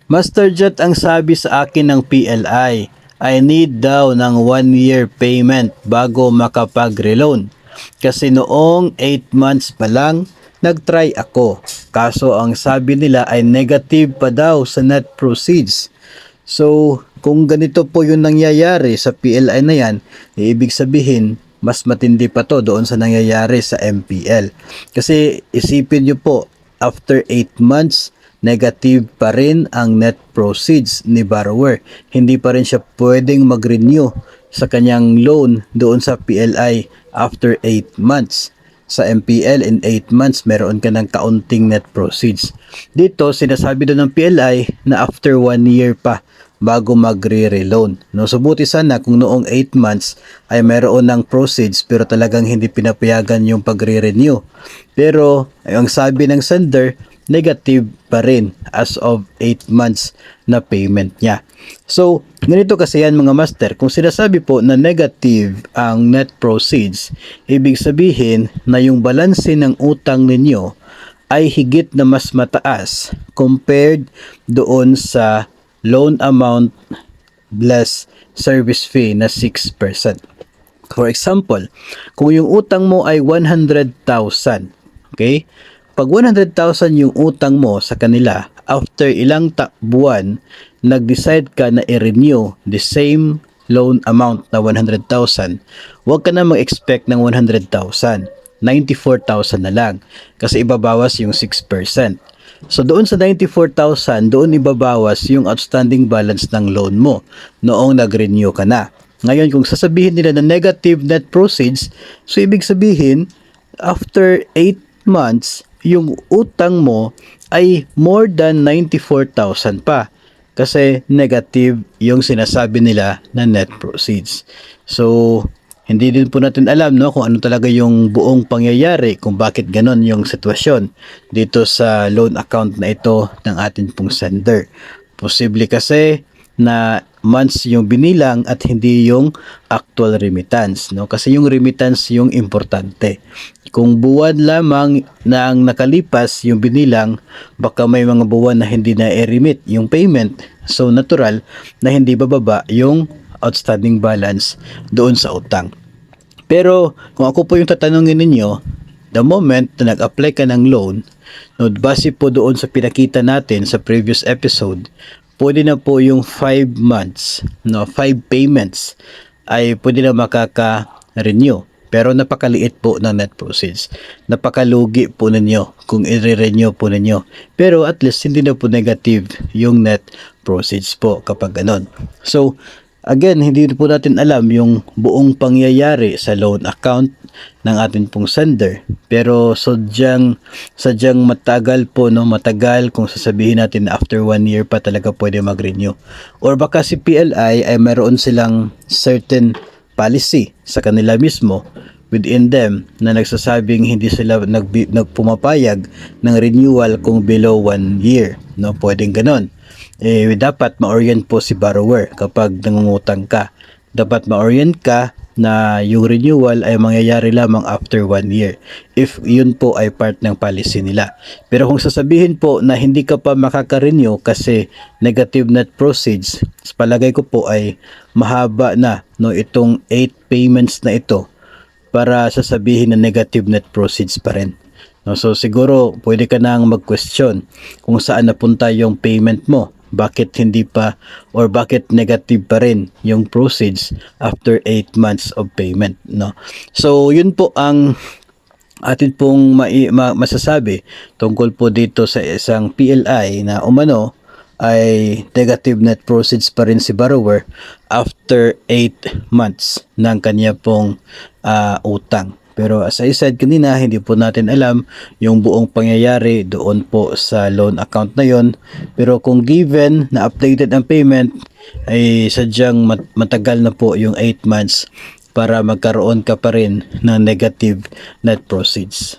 Master Jet, ang sabi sa akin ng PLI, I need daw ng 1 year payment bago makapag-reloan. Kasi noong 8 months pa lang, nag-try ako. Kaso ang sabi nila ay negative pa daw sa net proceeds. So, kung ganito po yung nangyayari sa PLI na yan, ibig sabihin, mas matindi pa to doon sa nangyayari sa MPL. Kasi isipin nyo po, after 8 months, negative pa rin ang net proceeds ni borrower. Hindi pa rin siya pwedeng mag-renew sa kanyang loan doon sa PLI after 8 months. Sa MPL in 8 months, meron ka ng kaunting net proceeds. Dito, sinasabi doon ng PLI na after 1 year pa bago magre-reloan. No, so buti sana kung noong 8 months ay meron ng proceeds pero talagang hindi pinapayagan yung pagre-renew. Pero ang sabi ng sender, negative pa rin as of 8 months na payment niya. So, ganito kasi yan mga master, kung sinasabi po na negative ang net proceeds, ibig sabihin na yung balanse ng utang ninyo ay higit na mas mataas compared doon sa loan amount less service fee na 6%. For example, kung yung utang mo ay 100,000, okay? Pag 100,000 yung utang mo sa kanila, after ilang buwan, nag-decide ka na i-renew the same loan amount na 100,000, huwag ka na mag-expect ng 100,000. 94,000 na lang kasi ibabawas yung 6%. So doon sa 94,000, doon ibabawas yung outstanding balance ng loan mo noong nag-renew ka na. Ngayon, kung sasabihin nila na negative net proceeds, so ibig sabihin, after 8 months, yung utang mo ay more than 94,000 pa. Kasi negative yung sinasabi nila na net proceeds. So, hindi din po natin alam no kung ano talaga yung buong pangyayari kung bakit ganon yung sitwasyon dito sa loan account na ito ng atin pong sender. Posible kasi na months yung binilang at hindi yung actual remittance, no? Kasi yung remittance yung importante. Kung buwan lamang na ang nakalipas yung binilang, baka may mga buwan na hindi na i-remit yung payment. So natural na hindi bababa yung outstanding balance doon sa utang. Pero kung ako po yung tatanungin ninyo, the moment na nag-apply ka ng loan, no, base po doon sa pinakita natin sa previous episode, pwede na po yung 5 months, no, 5 payments ay pwede na makaka-renew. Pero napakaliit po ng net proceeds. Napakalugi po ninyo kung i-renew po ninyo. Pero at least hindi na po negative yung net proceeds po kapag ganon. So, again, hindi po natin alam yung buong pangyayari sa loan account ng atin pong sender. Pero sadyang matagal po, no? Matagal kung sasabihin natin na after 1 year pa talaga pwede mag-renew. Or baka si PLI ay mayroon silang certain policy sa kanila mismo within them na nagsasabing hindi sila nagpumapayag ng renewal kung below 1 year, no? Pwedeng ganon. Dapat ma-orient po si borrower kapag nangungutang ka. Dapat ma-orient ka na yung renewal ay mangyayari lamang after 1 year if yun po ay part ng policy nila. Pero kung sasabihin po na hindi ka pa makaka-renew kasi negative net proceeds, palagay ko po ay mahaba na, no, itong 8 payments na ito para sasabihin na negative net proceeds pa rin. No, so siguro pwede ka nang mag-question kung saan napunta yung payment mo. Bakit hindi pa or bakit negative pa rin yung proceeds after 8 months of payment, no? So yun po ang atin pong masasabi tungkol po dito sa isang PLI na umano ay negative net proceeds pa rin si borrower after 8 months ng kanya pong utang. Pero as I said kanina, hindi po natin alam yung buong pangyayari doon po sa loan account na yon. Pero kung given na updated ang payment, ay sadyang matagal na po yung 8 months para magkaroon ka pa rin ng negative net proceeds.